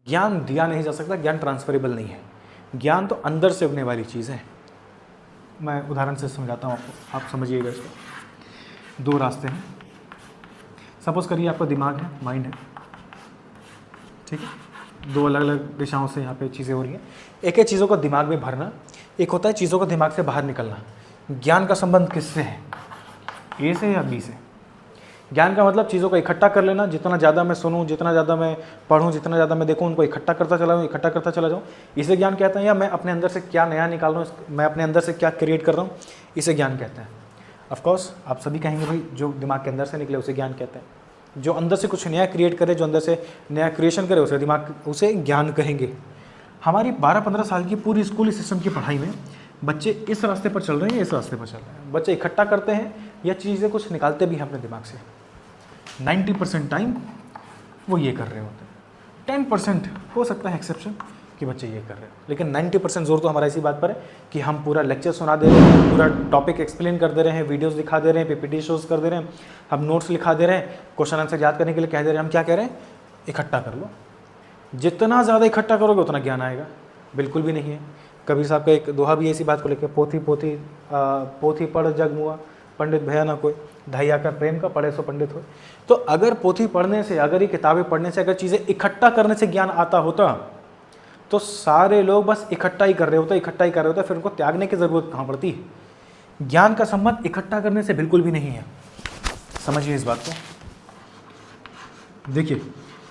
ज्ञान दिया नहीं जा सकता, ज्ञान ट्रांसफरेबल नहीं है। ज्ञान तो अंदर से उगने वाली चीज़ है। मैं उदाहरण से समझाता हूँ आपको, आप समझिएगा इसको। दो रास्ते हैं। सपोज करिए आपका दिमाग है, माइंड है, ठीक है, दो अलग अलग दिशाओं से यहाँ पे चीज़ें हो रही हैं। एक है चीज़ों को दिमाग में भरना, एक होता है चीज़ों को दिमाग से बाहर निकलना। ज्ञान का संबंध किससे है? ए से या बी से? ज्ञान का मतलब चीज़ों को इकट्ठा कर लेना, जितना ज़्यादा मैं सुनूं, जितना ज़्यादा मैं पढ़ूं, जितना ज़्यादा मैं देखूं, उनको इकट्ठा करता चला जाऊं, इसे ज्ञान कहते हैं। या मैं अपने अंदर से क्या नया निकाल रहा हूँ, मैं अपने अंदर से क्या क्रिएट कर रहा हूँ, इसे ज्ञान कहते हैं। ऑफकोर्स आप सभी कहेंगे भाई जो दिमाग के अंदर से निकले उसे ज्ञान कहते हैं। जो अंदर से कुछ नया क्रिएट करे, जो अंदर से नया क्रिएशन करे, उसे ज्ञान कहेंगे। हमारी 12-15 साल की पूरी स्कूल सिस्टम की पढ़ाई में बच्चे इस रास्ते पर चल रहे हैं, इस रास्ते पर चल रहे हैं। बच्चे इकट्ठा करते हैं या चीज़ें कुछ निकालते भी हैं अपने दिमाग से। 90% टाइम वो ये कर रहे होते हैं। 10% हो सकता है एक्सेप्शन कि बच्चे ये कर रहे हैं, लेकिन 90% जोर तो हमारा इसी बात पर है कि हम पूरा लेक्चर सुना दे रहे हैं, पूरा टॉपिक एक्सप्लेन कर दे रहे हैं, वीडियोस दिखा दे रहे हैं, पीपीटी शोज कर दे रहे हैं, हम नोट्स लिखा दे रहे हैं, क्वेश्चन आंसर याद करने के लिए कह दे रहे हैं। हम क्या कह रहे हैं? इकट्ठा कर लो। जितना ज़्यादा इकट्ठा करोगे उतना ज्ञान आएगा? बिल्कुल भी नहीं है। कबीर साहब का एक दोहा भी ऐसी बात को लेकर, पोथी पढ़ जग मुआ, पंडित भया ना कोई, ढाई आकर प्रेम का पढ़े सो पंडित हो। तो अगर पोथी पढ़ने से, अगर ये किताबें पढ़ने से, अगर चीज़ें इकट्ठा करने से ज्ञान आता होता तो सारे लोग बस इकट्ठा ही कर रहे होते, फिर उनको त्यागने की ज़रूरत कहाँ पड़ती है? ज्ञान का संबंध इकट्ठा करने से बिल्कुल भी नहीं है। समझिए इस बात को। देखिए,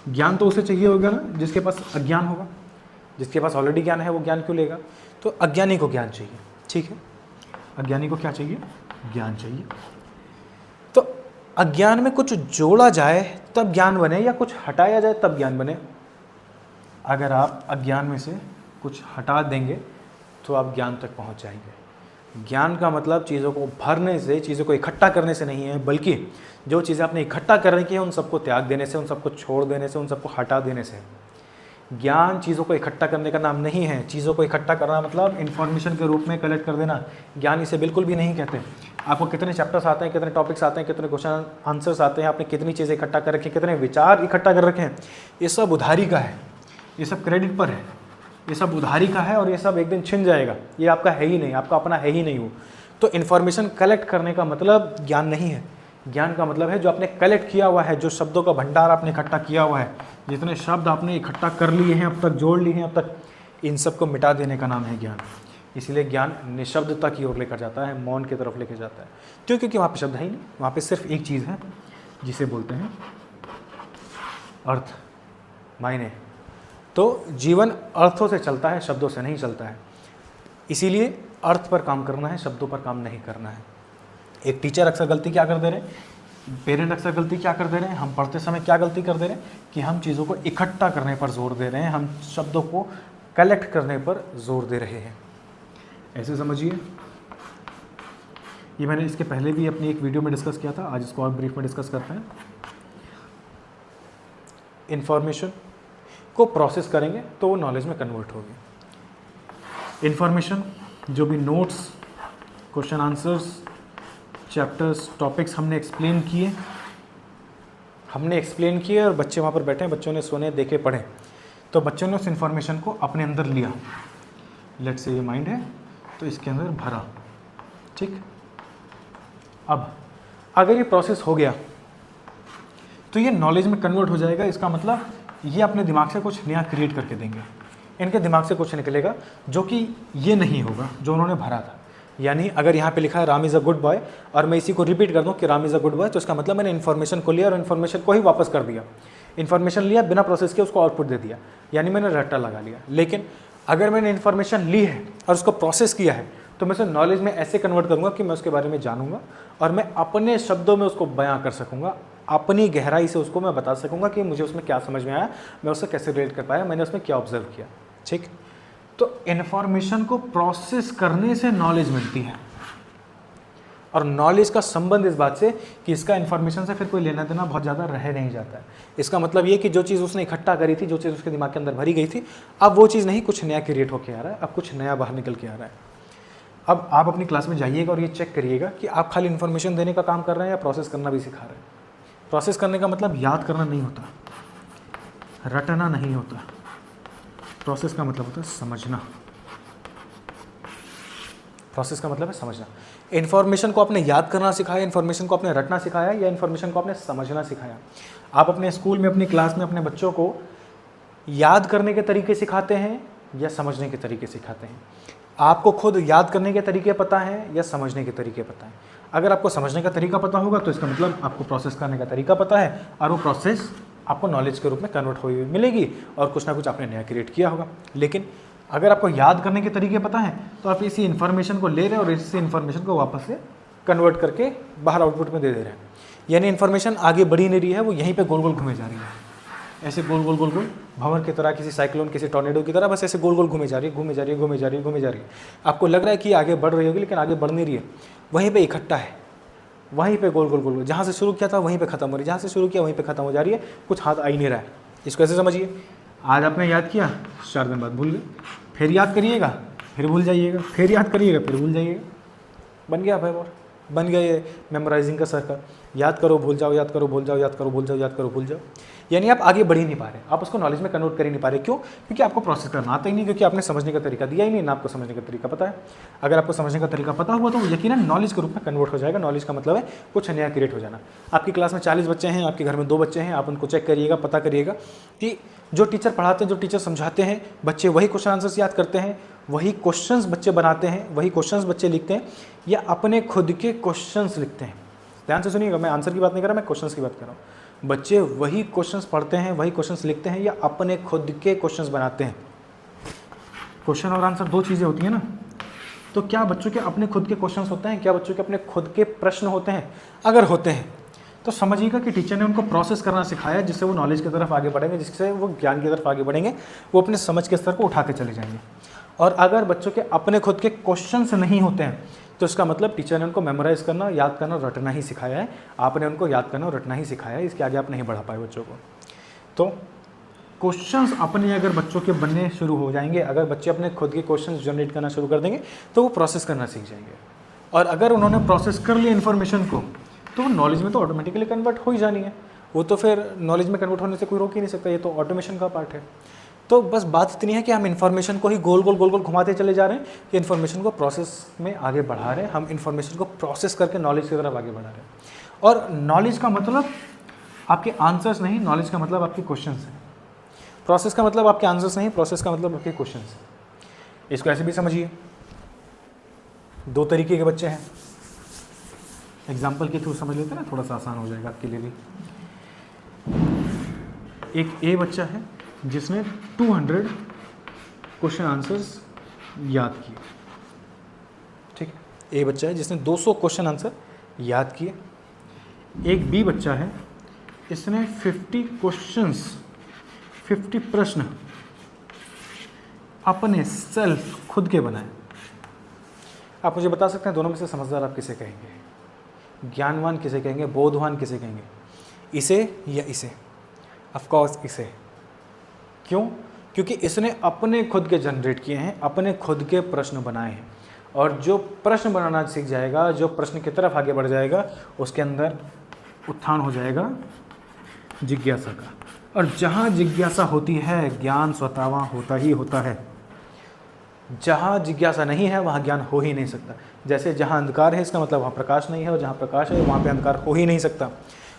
ज्ञान तो उसे चाहिए होगा ना जिसके पास अज्ञान होगा। जिसके पास ऑलरेडी ज्ञान है वो ज्ञान क्यों लेगा? तो अज्ञानी को ज्ञान चाहिए, ठीक है। अज्ञानी को क्या चाहिए? ज्ञान चाहिए। तो अज्ञान में कुछ जोड़ा जाए तब ज्ञान बने, या कुछ हटाया जाए तब ज्ञान बने? अगर आप अज्ञान में से कुछ हटा देंगे तो आप ज्ञान तक पहुंच जाएंगे। ज्ञान का मतलब चीज़ों को भरने से, चीज़ों को इकट्ठा करने से नहीं है, बल्कि जो चीज़ें आपने इकट्ठा करने की है उन सबको त्याग देने से, उन सबको छोड़ देने से, उन सबको हटा देने से। ज्ञान चीज़ों को इकट्ठा करने का नाम नहीं है। चीज़ों को इकट्ठा करना मतलब इन्फॉर्मेशन के रूप में कलेक्ट कर देना, ज्ञान इसे बिल्कुल भी नहीं कहते। आपको कितने चैप्टर्स आते हैं, कितने टॉपिक्स आते हैं, कितने क्वेश्चन आंसर्स आते हैं, आपने कितनी चीज़ें इकट्ठा कर रखी, कितने विचार इकट्ठा कर रखे हैं, ये सब उधारी का है, ये सब क्रेडिट पर है, ये सब उधारी का है, और ये सब एक दिन छिन जाएगा। ये आपका है ही नहीं, आपका अपना है ही नहीं वो। तो इन्फॉर्मेशन कलेक्ट करने का मतलब ज्ञान नहीं है। ज्ञान का मतलब है जो आपने कलेक्ट किया हुआ है, जो शब्दों का भंडार आपने इकट्ठा किया हुआ है, जितने शब्द आपने इकट्ठा कर लिए हैं अब तक, जोड़ लिए हैं अब तक, इन सब को मिटा देने का नाम है ज्ञान। इसलिए ज्ञान निशब्दता की ओर लेकर जाता है, मौन की तरफ लेकर जाता है। क्यों? क्योंकि वहाँ पे शब्द है ही नहीं, वहाँ पे सिर्फ एक चीज़ है जिसे बोलते हैं अर्थ, मायने। तो जीवन अर्थों से चलता है, शब्दों से नहीं चलता है। इसीलिए अर्थ पर काम करना है, शब्दों पर काम नहीं करना है। एक टीचर अक्सर गलती क्या कर दे रहे हैं, पेरेंट अक्सर गलती क्या कर दे रहे हैं, हम पढ़ते समय क्या गलती कर दे रहे हैं कि हम चीज़ों को इकट्ठा करने पर जोर दे रहे हैं, हम शब्दों को कलेक्ट करने पर जोर दे रहे हैं। ऐसे समझिए। ये मैंने इसके पहले भी अपनी एक वीडियो में डिस्कस किया था, आज इसको और ब्रीफ में डिस्कस करते हैं। इन्फॉर्मेशन को प्रोसेस करेंगे तो वो नॉलेज में कन्वर्ट होगी। इन्फॉर्मेशन जो भी notes, question answers, chapters, topics हमने एक्सप्लेन किए और बच्चे वहाँ पर बैठे हैं, बच्चों ने सुने, देखे, पढ़े, तो बच्चों ने उस इन्फॉर्मेशन को अपने अंदर लिया। लेट्स से ये माइंड है तो इसके अंदर भरा, ठीक। अब अगर ये प्रोसेस हो गया तो ये नॉलेज में कन्वर्ट हो जाएगा। इसका मतलब ये अपने दिमाग से कुछ नया क्रिएट करके देंगे। इनके दिमाग से कुछ निकलेगा जो कि ये नहीं होगा जो उन्होंने भरा था। यानी अगर यहाँ पे लिखा है Ram is a good boy और मैं इसी को रिपीट कर दूँ कि Ram is a good boy, तो इसका मतलब मैंने इन्फॉर्मेशन को लिया और इन्फॉर्मेशन को ही वापस कर दिया। इन्फॉर्मेशन लिया, बिना प्रोसेस के उसको आउटपुट दे दिया, यानी मैंने रट्टा लगा लिया। लेकिन अगर मैंने इन्फॉर्मेशन ली है और उसको प्रोसेस किया है तो मैं उसे नॉलेज में ऐसे कन्वर्ट करूँगा कि मैं उसके बारे में जानूंगा और मैं अपने शब्दों में उसको बयां कर सकूँगा, अपनी गहराई से उसको मैं बता सकूँगा कि मुझे उसमें क्या समझ में आया, मैं उससे कैसे रिलेट कर पाया, मैंने उसमें क्या ऑब्जर्व किया, ठीक। तो इन्फॉर्मेशन को प्रोसेस करने से नॉलेज मिलती है, और नॉलेज का संबंध इस बात से कि इसका इन्फॉर्मेशन से फिर कोई लेना देना बहुत ज़्यादा रह नहीं जाता है। इसका मतलब ये कि जो चीज़ उसने इकट्ठा करी थी, जो चीज़ उसके दिमाग के अंदर भरी गई थी, अब वो चीज़ नहीं, कुछ नया क्रिएट होकर आ रहा है, अब कुछ नया बाहर निकल के आ रहा है। अब आप अपनी क्लास में जाइएगा और ये चेक करिएगा कि आप खाली इन्फॉर्मेशन देने का काम कर रहे हैं या प्रोसेस करना भी सिखा रहे हैं। प्रोसेस करने का मतलब याद करना नहीं होता, रटना नहीं होता, प्रोसेस का मतलब होता है समझना। प्रोसेस का मतलब है समझना। इन्फॉर्मेशन को आपने याद करना सिखाया, इन्फॉर्मेशन को आपने रटना सिखाया, या इन्फॉर्मेशन को आपने समझना सिखाया। आप अपने स्कूल में, अपनी क्लास में अपने बच्चों को याद करने के तरीके सिखाते हैं या समझने के तरीके सिखाते हैं? आपको खुद याद करने के तरीके पता हैं या समझने के तरीके पता हैं? अगर आपको समझने का तरीका पता होगा तो इसका मतलब आपको प्रोसेस करने का तरीका पता है, और वो प्रोसेस आपको नॉलेज के रूप में कन्वर्ट हुई हुई मिलेगी, और कुछ ना कुछ आपने नया क्रिएट किया होगा। लेकिन अगर आपको याद करने के तरीके पता हैं तो आप इसी इन्फॉर्मेशन को ले रहे हैं और इसी इन्फॉर्मेशन को वापस से कन्वर्ट करके बाहर आउटपुट में दे दे रहे हैं। यानी इन्फॉर्मेशन आगे बढ़ी नहीं रही है, वो यहीं पे गोल गोल घूमे जा रही है, ऐसे गोल गोल गोल गोल भंवर की तरह, किसी साइक्लोन, किसी टॉर्नेडो की तरह, बस ऐसे गोल गोल घूमे जा रही है, घूमे जा रही है, घूमे जा रही है, घूमे जा रही है। आपको लग रहा है कि आगे बढ़ रही होगी, लेकिन आगे बढ़ नहीं रही है, वहीं पे इकट्ठा है, वहीं पे गोल गोल गोल गोल, जहाँ से शुरू किया था वहीं पे खत्म हो रही है, जहाँ से शुरू किया वहीं पे खत्म हो जा रही है, कुछ हाथ आ ही नहीं रहा है। इसको ऐसे समझिए, आज आपने याद किया, 4 दिन बाद भूल गए, फिर याद करिएगा, फिर भूल जाइएगा, फिर याद करिएगा, फिर भूल जाइएगा। बन गया भाई, और बन गया ये मेमोराइजिंग का सर्कल। याद करो भूल जाओ, याद करो भूल जाओ, याद करो भूल जाओ, याद करो भूल जाओ। यानी आप आगे बढ़ ही नहीं पा रहे, आप उसको नॉलेज में कन्वर्ट कर ही नहीं पा रहे। क्यों? क्योंकि आपको प्रोसेस करना आता ही नहीं, क्योंकि आपने समझने का तरीका दिया ही नहीं, ना आपको समझने का तरीका पता है। अगर आपको समझने का तरीका पता हुआ तो वो यकीनन नॉलेज के रूप में कन्वर्ट हो जाएगा। नॉलेज का मतलब है कुछ नया क्रिएट हो जाना। आपकी क्लास में 40 बच्चे हैं, आपके घर में 2 बच्चे हैं, आप उनको चेक करिएगा, पता करिएगा कि जो टीचर पढ़ाते हैं, जो टीचर समझाते हैं, बच्चे वही क्वेश्चन आंसर्स याद करते हैं, वही क्वेश्चंस बच्चे बनाते हैं, वही क्वेश्चंस बच्चे लिखते हैं, या अपने खुद के क्वेश्चंस लिखते हैं। ध्यान से सुनिएगा, मैं आंसर की बात नहीं कर रहा, मैं क्वेश्चंस की बात कर रहा हूँ। बच्चे वही क्वेश्चंस पढ़ते हैं, वही क्वेश्चंस लिखते हैं, या अपने खुद के क्वेश्चंस बनाते हैं। क्वेश्चन और आंसर 2 चीज़ें होती हैं ना। तो क्या बच्चों के अपने खुद के क्वेश्चंस होते हैं? क्या बच्चों के अपने खुद के प्रश्न होते हैं? अगर होते हैं तो समझिएगा कि टीचर ने उनको प्रोसेस करना सिखाया, जिससे वो नॉलेज की तरफ आगे बढ़ेंगे, जिससे वो ज्ञान की तरफ आगे बढ़ेंगे, वो अपने समझ के स्तर को उठाते चले जाएंगे। और अगर बच्चों के अपने खुद के क्वेश्चंस नहीं होते हैं तो इसका मतलब टीचर ने उनको मेमोराइज करना, याद करना, रटना ही सिखाया है। आपने उनको याद करना और रटना ही सिखाया है, इसके आगे आप नहीं बढ़ा पाए बच्चों को। तो क्वेश्चंस अपने अगर बच्चों के बनने शुरू हो जाएंगे, अगर बच्चे अपने खुद के क्वेश्चंस जनरेट करना शुरू कर देंगे तो वो प्रोसेस करना सीख जाएंगे। और अगर उन्होंने प्रोसेस कर लिया इन्फॉर्मेशन को तो वो नॉलेज में तो ऑटोमेटिकली कन्वर्ट हो ही जानी है। वो तो फिर नॉलेज में कन्वर्ट होने से कोई रोक ही नहीं सकता, ये तो ऑटोमेशन का पार्ट है। तो बस बात इतनी है कि हम इन्फॉर्मेशन को ही गोल गोल घुमाते चले जा रहे हैं कि इन्फॉर्मेशन को प्रोसेस में आगे बढ़ा रहे हैं। हम इन्फॉर्मेशन को प्रोसेस करके नॉलेज की तरफ आगे बढ़ा रहे हैं। और नॉलेज का मतलब आपके आंसर्स नहीं, नॉलेज का मतलब आपके क्वेश्चंस हैं। प्रोसेस का मतलब आपके आंसर्स नहीं, प्रोसेस का मतलब आपके क्वेश्चंस हैं। इसको ऐसे भी समझिए, 2 तरीके के बच्चे हैं। एग्जाम्पल के थ्रू समझ लेते हैं ना, थोड़ा सा आसान हो जाएगा आपके लिए भी। एक ए बच्चा है जिसने 200 क्वेश्चन आंसर्स याद किए, ठीक है। ए बच्चा है जिसने 200 क्वेश्चन आंसर याद किए। एक बी बच्चा है, इसने 50 प्रश्न अपने सेल्फ खुद के बनाए। आप मुझे बता सकते हैं दोनों में से समझदार आप किसे कहेंगे? ज्ञानवान किसे कहेंगे? बोधवान किसे कहेंगे? इसे या इसे? ऑफ कोर्स इसे। क्यों? क्योंकि इसने अपने खुद के जनरेट किए हैं, अपने खुद के प्रश्न बनाए हैं। और जो प्रश्न बनाना सीख जाएगा, जो प्रश्न की तरफ आगे बढ़ जाएगा, उसके अंदर उत्थान हो जाएगा जिज्ञासा का। और जहाँ जिज्ञासा होती है, ज्ञान स्वतः वहाँ होता ही होता है। जहाँ जिज्ञासा नहीं है वहाँ ज्ञान हो ही नहीं सकता। जैसे जहाँ अंधकार है इसका मतलब वहाँ प्रकाश नहीं है, और जहाँ प्रकाश है वहाँ पे अंधकार हो ही नहीं सकता।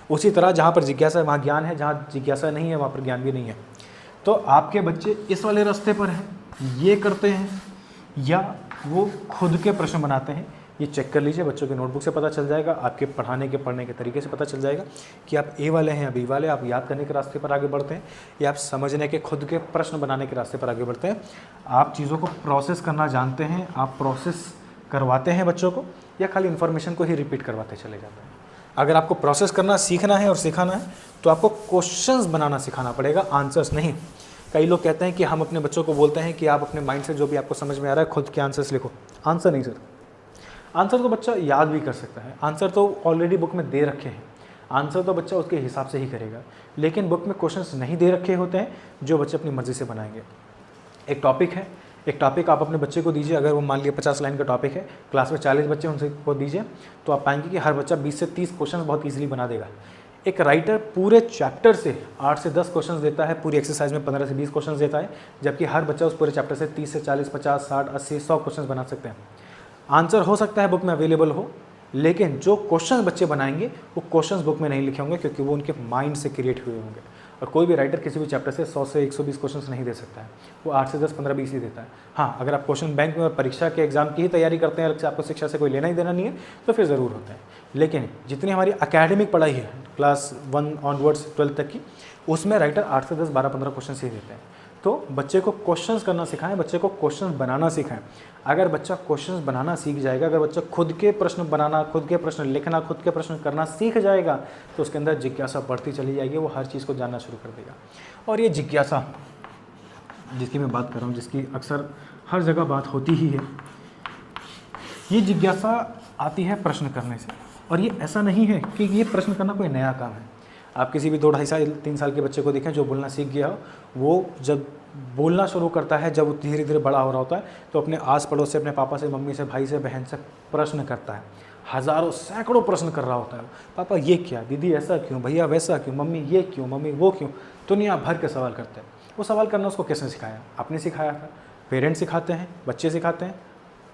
उसी तरह जहाँ पर जिज्ञासा है वहाँ ज्ञान है, जहाँ जिज्ञासा नहीं है वहाँ पर ज्ञान भी नहीं है। तो आपके बच्चे इस वाले रास्ते पर हैं, ये करते हैं, या वो खुद के प्रश्न बनाते हैं, ये चेक कर लीजिए। बच्चों के नोटबुक से पता चल जाएगा, आपके पढ़ाने के तरीके से पता चल जाएगा कि आप ए वाले हैं या बी वाले। आप याद करने के रास्ते पर आगे बढ़ते हैं या आप समझने के खुद के प्रश्न बनाने के रास्ते पर आगे बढ़ते हैं। आप चीज़ों को प्रोसेस करना जानते हैं, आप प्रोसेस करवाते हैं बच्चों को, या खाली इन्फॉर्मेशन को ही रिपीट करवाते चले जाते हैं। अगर आपको प्रोसेस करना सीखना है और सिखाना है तो आपको क्वेश्चंस बनाना सिखाना पड़ेगा, आंसर्स नहीं। कई लोग कहते हैं कि हम अपने बच्चों को बोलते हैं कि आप अपने माइंड से जो भी आपको समझ में आ रहा है खुद के आंसर्स लिखो। आंसर नहीं सर, आंसर तो बच्चा याद भी कर सकता है, आंसर तो ऑलरेडी बुक में दे रखे हैं, आंसर तो बच्चा उसके हिसाब से ही करेगा। लेकिन बुक में क्वेश्चंस नहीं दे रखे होते हैं जो बच्चे अपनी मर्ज़ी से बनाएंगे। एक टॉपिक है, एक टॉपिक आप अपने बच्चे को दीजिए, अगर वो मान लिया 50 लाइन का टॉपिक है, क्लास में 40 बच्चे उनसे को दीजिए, तो आप पाएंगे कि हर बच्चा 20 से 30 क्वेश्चन बहुत ईजिली बना देगा। एक राइटर पूरे चैप्टर से 8 से 10 क्वेश्चंस देता है, पूरी एक्सरसाइज में 15 से 20 क्वेश्चंस देता है, जबकि हर बच्चा उस पूरे चैप्टर से 30 से 40, 50, 60, 80, 100 क्वेश्चंस बना सकते हैं। आंसर हो सकता है बुक में अवेलेबल हो, लेकिन जो क्वेश्चन बच्चे बनाएंगे वो क्वेश्चंस बुक में नहीं लिखे होंगे, क्योंकि वो उनके माइंड से क्रिएट हुए होंगे। और कोई भी राइटर किसी भी चैप्टर से 100 से 120 क्वेश्चंस नहीं दे सकता है, वो 8 से 10, 15, 20 ही देता है। हाँ, अगर आप क्वेश्चन बैंक में और परीक्षा के एग्जाम की ही तैयारी करते हैं, अलग से आपको शिक्षा से कोई लेना ही देना नहीं है, तो फिर ज़रूर होता है। लेकिन जितनी हमारी एकेडमिक पढ़ाई है क्लास 1 ऑनवर्ड्स 12 तक की, उसमें राइटर 8 से 10, 12, 15 क्वेश्चन ही देते हैं। तो बच्चे को क्वेश्चंस करना सिखाएं, बच्चे को क्वेश्चंस बनाना सिखाएं। अगर बच्चा क्वेश्चंस बनाना सीख जाएगा, अगर बच्चा खुद के प्रश्न बनाना, खुद के प्रश्न लिखना, खुद के प्रश्न करना सीख जाएगा, तो उसके अंदर जिज्ञासा बढ़ती चली जाएगी, वो हर चीज़ को जानना शुरू कर देगा। और ये जिज्ञासा जिसकी मैं बात कर रहा हूँ, जिसकी अक्सर हर जगह बात होती ही है, ये जिज्ञासा आती है प्रश्न करने से। और ये ऐसा नहीं है कि ये प्रश्न करना कोई नया काम है। आप किसी भी 2, 2.5 साल, 3 साल के बच्चे को देखें जो बोलना सीख गया हो, वो जब बोलना शुरू करता है, जब वो धीरे धीरे बड़ा हो रहा होता है, तो अपने आस पड़ोस से, अपने पापा से, मम्मी से, भाई से, बहन से प्रश्न करता है। हज़ारों सैकड़ों प्रश्न कर रहा होता है। पापा ये क्या, दीदी ऐसा क्यों, भैया वैसा क्यों, मम्मी ये क्यों, मम्मी वो क्यों, दुनिया भर के सवाल करते हैं। वो सवाल करना उसको किसने सिखाया? आपने सिखाया था। पेरेंट्स सिखाते हैं, बच्चे सिखाते हैं,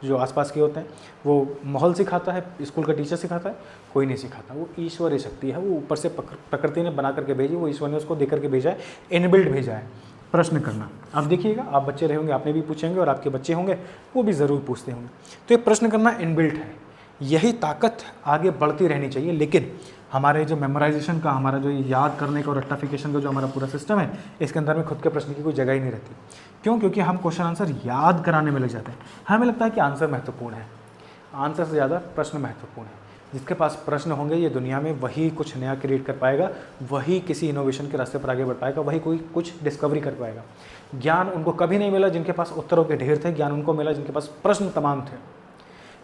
जो आसपास के होते हैं, वो माहौल सिखाता है, स्कूल का टीचर सिखाता है, कोई नहीं सिखाता। वो ईश्वरीय शक्ति है, वो ऊपर से प्रकृति ने बना करके भेजी, वो ईश्वर ने उसको दे करके भेजा है, इनबिल्ट भेजा है प्रश्न करना। आप देखिएगा, आप बच्चे रहे होंगे, आपने भी पूछेंगे, और आपके बच्चे होंगे वो भी ज़रूर पूछते होंगे। तो ये प्रश्न करना इनबिल्ट है, यही ताकत आगे बढ़ती रहनी चाहिए। लेकिन हमारे जो मेमोराइजेशन का, हमारा जो याद करने का और रट्टाफिकेशन का जो हमारा पूरा सिस्टम है, इसके अंदर में खुद के प्रश्न की कोई जगह ही नहीं रहती। क्यों? क्योंकि हम क्वेश्चन आंसर याद कराने में लग जाते हैं। हमें लगता है कि आंसर महत्वपूर्ण है, आंसर से ज़्यादा प्रश्न महत्वपूर्ण है। जिसके पास प्रश्न होंगे, ये दुनिया में वही कुछ नया क्रिएट कर पाएगा, वही किसी इनोवेशन के रास्ते पर आगे बढ़ पाएगा, वही कोई कुछ डिस्कवरी कर पाएगा। ज्ञान उनको कभी नहीं मिला जिनके पास उत्तरों के ढेर थे, ज्ञान उनको मिला जिनके पास प्रश्न तमाम थे।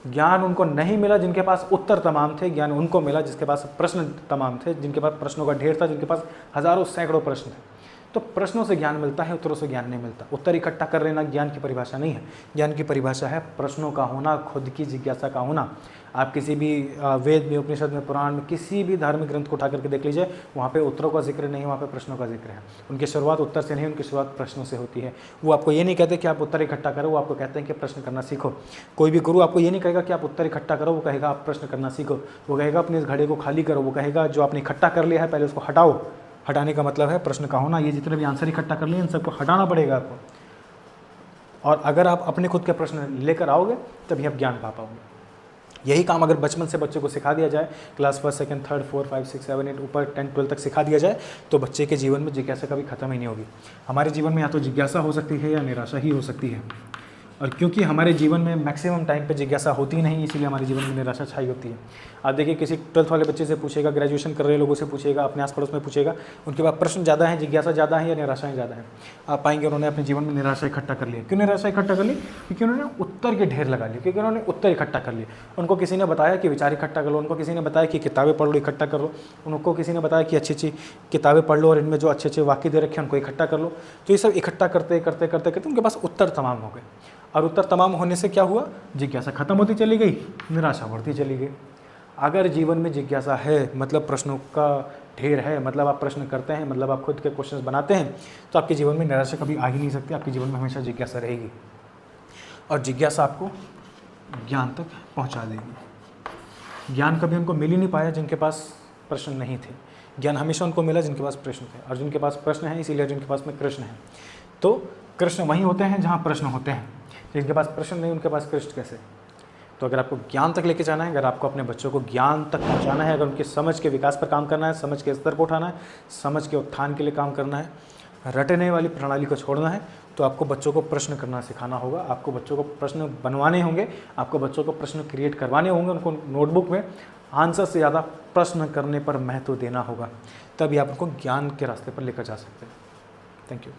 ज्ञान उनको नहीं मिला जिनके पास उत्तर तमाम थे, ज्ञान उनको मिला जिसके पास प्रश्न तमाम थे, जिनके पास प्रश्नों का ढेर था, जिनके पास हज़ारों सैकड़ों प्रश्न थे। तो प्रश्नों से ज्ञान मिलता है, उत्तरों से ज्ञान नहीं मिलता। उत्तर इकट्ठा कर लेना ज्ञान की परिभाषा नहीं है। ज्ञान की परिभाषा है प्रश्नों का होना, खुद की जिज्ञासा का होना। आप किसी भी वेद में, उपनिषद में, पुराण में, किसी भी धार्मिक ग्रंथ को उठा करके देख लीजिए, वहाँ पे उत्तरों का जिक्र नहीं है, वहाँ पे प्रश्नों का जिक्र है। उनकी शुरुआत उत्तर से नहीं, उनकी शुरुआत प्रश्नों से होती है। वो आपको ये नहीं कहते कि आप उत्तर इकट्ठा करो, वो आपको कहते हैं कि प्रश्न करना सीखो। कोई भी गुरु आपको ये नहीं कहेगा कि आप उत्तर इकट्ठा करो, वो कहेगा आप प्रश्न करना सीखो। वो कहेगा अपने इस घड़े को खाली करो, वो कहेगा जो आपने इकट्ठा कर लिया है पहले उसको हटाओ। हटाने का मतलब है प्रश्न का होना। ये जितने भी आंसर इकट्ठा कर लिए इन सबको हटाना पड़ेगा आपको। और अगर आप अपने खुद के प्रश्न लेकर आओगे तभी आप ज्ञान पा पाओगे। यही काम अगर बचपन से बच्चे को सिखा दिया जाए, क्लास 1, 2, 3, 4, 5, 6, 7, 8 ऊपर 10, 12 तक सिखा दिया जाए, तो बच्चे के जीवन में जिज्ञासा कभी खत्म ही नहीं होगी। हमारे जीवन में या तो जिज्ञासा हो सकती है या निराशा ही हो सकती है। और क्योंकि हमारे जीवन में मैक्सिमम टाइम पे जिज्ञासा होती नहीं, इसीलिए हमारे जीवन में निराशा छाई होती है। आप देखिए, किसी 12th वाले बच्चे से पूछेगा, ग्रेजुएशन कर रहे लोगों से पूछेगा, अपने आस पड़ोस में पूछेगा, उनके पास प्रश्न ज़्यादा हैं, जिज्ञासा ज़्यादा है या निराशाएं ज़्यादा हैं? आप पाएंगे उन्होंने अपने जीवन में निराशा इकट्ठा कर लिया। क्यों निराशा इकट्ठा कर ली? क्योंकि उन्होंने उत्तर के ढेर लगा लिए, क्योंकि उन्होंने उत्तर इकट्ठा कर लिए। उनको किसी ने बताया कि विचार इकट्ठा कर लो, उनको किसी ने बताया कि किताबें पढ़ लो, इकट्ठा कर लो, उनको किसी ने बताया कि अच्छी अच्छी किताबें पढ़ लो और इनमें जो अच्छे अच्छे वाक्य दे रखे हैं उनको इकट्ठा कर लो। तो ये सब इकट्ठा करते करते करते करते उनके पास उत्तर तमाम हो गए। और उत्तर तमाम होने से क्या हुआ? जिज्ञासा खत्म होती चली गई, निराशा बढ़ती चली गई। अगर जीवन में जिज्ञासा है, मतलब प्रश्नों का ढेर है, मतलब आप प्रश्न करते हैं, मतलब आप खुद के क्वेश्चंस बनाते हैं, तो आपके जीवन में निराशा कभी आ ही नहीं सकती। आपके जीवन में हमेशा जिज्ञासा रहेगी और जिज्ञासा आपको ज्ञान तक पहुंचा देगी। ज्ञान कभी उनको मिल ही नहीं पाया जिनके पास प्रश्न नहीं थे। ज्ञान हमेशा उनको मिला जिनके पास प्रश्न थे। अर्जुन के पास प्रश्न है, इसीलिए अर्जुन के पास में कृष्ण है। तो कृष्ण वहीं होते हैं जहाँ प्रश्न होते हैं। जिनके पास प्रश्न नहीं, उनके पास कृष्ण कैसे? तो अगर आपको ज्ञान तक लेके जाना है, अगर आपको अपने बच्चों को ज्ञान तक पहुंचाना है, अगर उनकी समझ के विकास पर काम करना है, समझ के स्तर को उठाना है, समझ के उत्थान के लिए काम करना है, रटने वाली प्रणाली को छोड़ना है, तो आपको बच्चों को प्रश्न करना सिखाना होगा। आपको बच्चों को प्रश्न बनवाने होंगे, आपको बच्चों को प्रश्न क्रिएट करवाने होंगे, उनको नोटबुक में आंसर से ज़्यादा प्रश्न करने पर महत्व देना होगा। तभी आप उनको ज्ञान के रास्ते पर लेकर जा सकते हैं। Thank you.